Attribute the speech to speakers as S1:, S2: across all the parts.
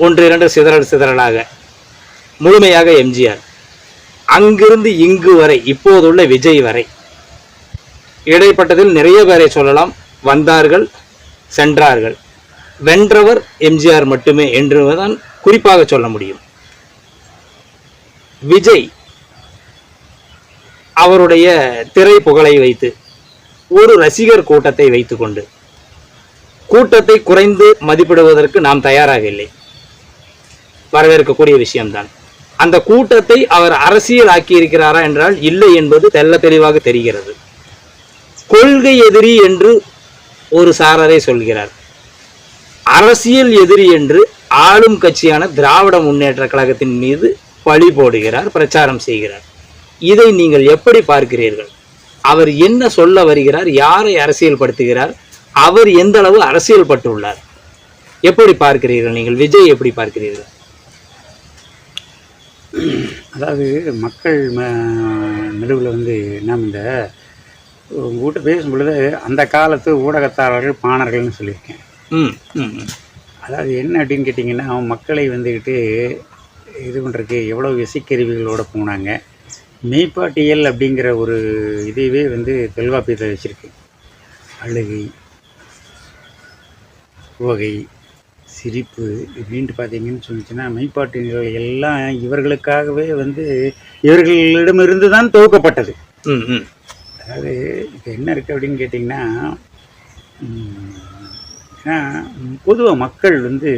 S1: ஒன்று இரண்டு சிதறல் சிதறலாக, முழுமையாக எம்ஜிஆர். அங்கிருந்து இங்கு வரை இப்போதுள்ள விஜய் வரை இடைப்பட்டதில் நிறைய பேரை சொல்லலாம். வந்தார்கள், சென்றார்கள். வென்றவர் எம்ஜிஆர் மட்டுமே என்றுதான் குறிப்பாக சொல்ல முடியும். விஜய் அவருடைய திரை புகழை வைத்து ஒரு ரசிகர் கூட்டத்தை வைத்துக்கொண்டு கூட்டத்தை குறைந்து மதிப்பிடுவதற்கு நாம் தயாராக இல்லை. வரவேற்கக்கூடிய விஷயம்தான். அந்த கூட்டத்தை அவர் அரசியல் ஆக்கி இருக்கிறாரா என்றால் இல்லை என்பது தெள்ள தெளிவாக தெரிகிறது. கொள்கை எதிரி என்று ஒரு சாரரை சொல்கிறார். அரசியல் எதிரி என்று ஆளும் கட்சியான திராவிட முன்னேற்ற கழகத்தின் மீது பழி போடுகிறார், பிரச்சாரம் செய்கிறார். இதை நீங்கள் எப்படி பார்க்கிறீர்கள்? அவர் என்ன சொல்ல வருகிறார்? யாரை அரசியல் படுத்துகிறார்? அவர் எந்த அளவு அரசியல் பட்டுள்ளார்? எப்படி பார்க்கிறீர்கள் நீங்கள்? விஜய் எப்படி பார்க்கிறீர்கள்?
S2: அதாவது மக்கள் நடுவில் வந்து நாம் இந்த உங்கள்கிட்ட பேசும் பொழுது அந்த காலத்து ஊடகத்தாளர்கள் பாணர்கள்னு சொல்லியிருக்கேன். அதாவது என்ன அப்படின்னு கேட்டிங்கன்னா, மக்களை வந்துக்கிட்டு இது பண்ணுறதுக்கு எவ்வளோ இசைக்கருவிகளோடு போனாங்க. மெய்ப்பாட்டியல் அப்படிங்கிற ஒரு இதுவே வந்து தொல்காப்பியத்தை வச்சுருக்கு. அழுகை, உவகை, சிரிப்பு இப்படின்ட்டு பார்த்தீங்கன்னு சொல்லிச்சுன்னா மெய்ப்பாட்டியல்கள் எல்லாம் இவர்களுக்காகவே வந்து இவர்களிடமிருந்து தான் துவக்கப்பட்டது. அதாவது இப்போ என்ன இருக்குது அப்படின்னு கேட்டிங்கன்னா, ஏன்னா பொதுவாக மக்கள் வந்து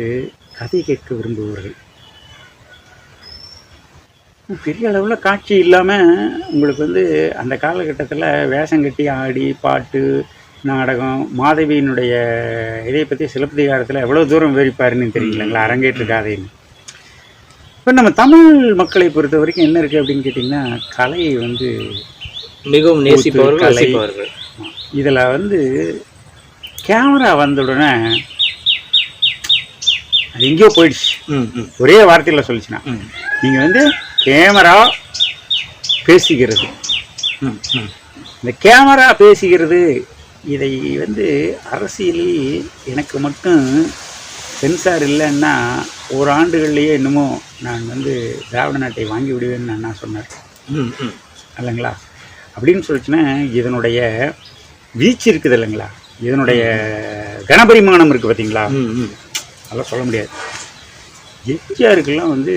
S2: கதை கேட்க விரும்புவார்கள். பெரிய அளவில் காட்சி இல்லாமல் உங்களுக்கு வந்து அந்த காலகட்டத்தில் வேஷம் கட்டி ஆடி பாட்டு நாடகம் மாதவியினுடைய இதை பற்றி சிலப்பதிகாரத்தில் எவ்வளோ தூரம் விவரிப்பாருன்னு தெரியலங்களா, அரங்கேற்று காதைன்னு. இப்போ நம்ம தமிழ் மக்களை பொறுத்த வரைக்கும் என்ன இருக்குது அப்படின்னு கேட்டிங்கன்னா, கலையை வந்து
S1: மிகவும் நேசிப்பவர்கள்.
S2: இதில் வந்து கேமரா வந்த உடனே அது எங்கேயோ போயிடுச்சு. ஒரே வார்த்தையில் சொல்லிச்சுன்னா, நீங்கள் வந்து கேமரா பேசுகிறது, இந்த கேமரா பேசுகிறது இதை வந்து அரசியலில் எனக்கு மட்டும் சென்சார் இல்லைன்னா ஒரு ஆண்டுகள்லேயே என்னமோ நான் வந்து திராவிட நாட்டை வாங்கி விடுவேன்னு அண்ணா சொன்னார் இல்லைங்களா. அப்படின்னு சொல்லிச்சுன்னா இதனுடைய வீச்சு இருக்குது இல்லைங்களா, இதனுடைய கனபரிமாணம் இருக்குது பார்த்தீங்களா, அதெல்லாம் சொல்ல முடியாது. எம்ஜிஆருக்கெல்லாம் வந்து